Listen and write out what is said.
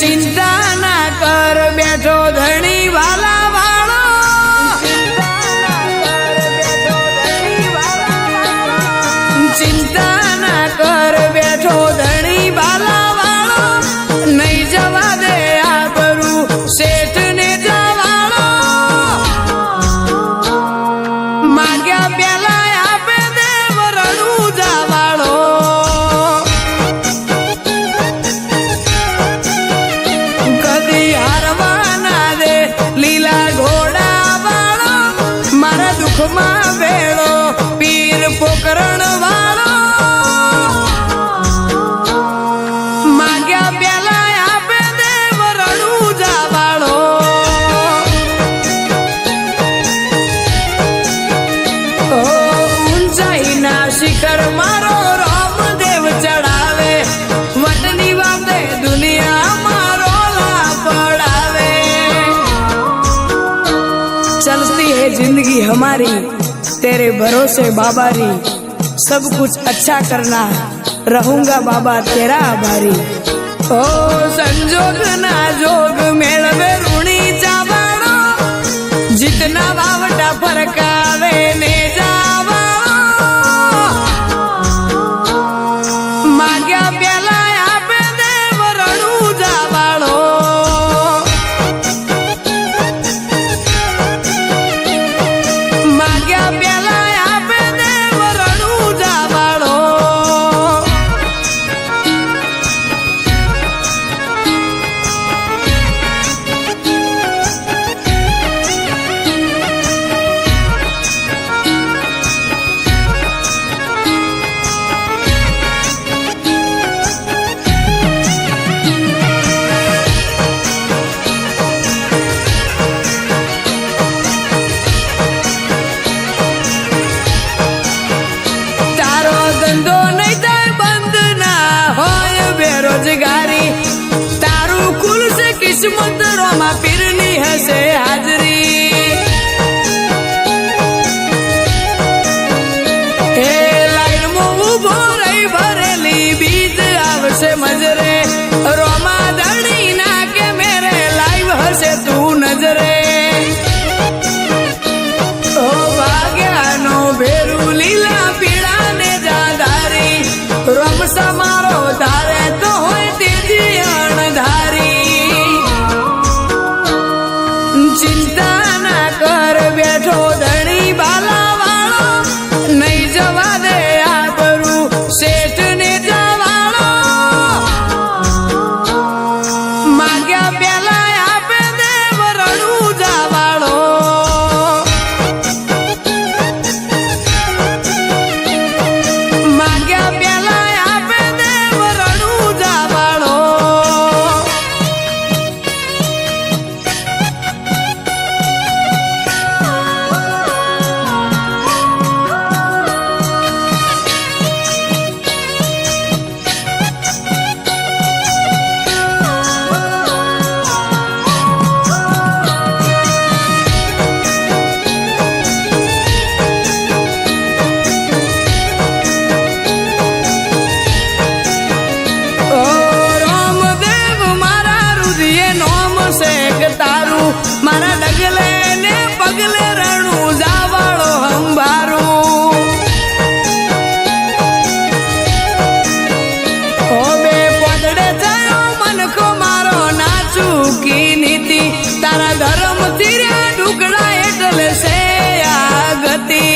चिंता ना कर बैठो धनी वाला वालो, चिंता ना कर बैठो धनी वाला वालो, नहीं जवा दे आ करू सेठ ने जवालो, मांग्या प्याला आपे दे वरडू जावालो, कदी हारवा ना दे लीला घोड़ा वालो, मारा दुख में भेड़ो पीर पोकरण वालो, मांग्या प्याला आपे दे वरडू जावालो, ऊंचाई ना शिखर मारो रामदेव चढ़ावे, वटनी वादे दुनिया मारो ला पड़ावे। चलती है जिंदगी हमारी तेरे भरोसे बाबारी, सब कुछ अच्छा करना रहूंगा बाबा तेरा आभारी। ओ संजोग ना जोग मेलवे ऋणी जावाणो, जितना वावटा फरकावे ने जावाणो, मांग्या प्याला आपे दे वरडू जावाणो, मांग्या प्याला आपे दे वरडू जावाणो। तारो धंधो नहीं थाय बंद ना होय बेरोजगारी, तारू कुल से किस्मत रोमा पीरनी हसे हाजरी, ए लाइन मो उभो रही भरेली बीज आवसे मजरे, रोमा धड़ी ना के मेरे लाइव हसे तू नजरे, ओ भाग्यानो भेरू लीला पीड़ा ने जाधारी, रोम समारो धारे तो होय तेजी अणधारी, चिंता ना कर बैठो धनी बाला वालो, नहीं जवा दे आ करू सेठ ने जवालो, मांग्या प्याला आपे दे वरडू जावालो, मांग्या प्याला आपे दे वरडू जावालो। ओ रामदेव मारा रुदिये नोम से तारू, मारा डगले ने पगले रणू जावाळो हंबारू, ओ बे पदड़े जायो मन को मारो नाचू की नीति, तारा धर्म तीर्या ढुकड़ा एटले से आ गति।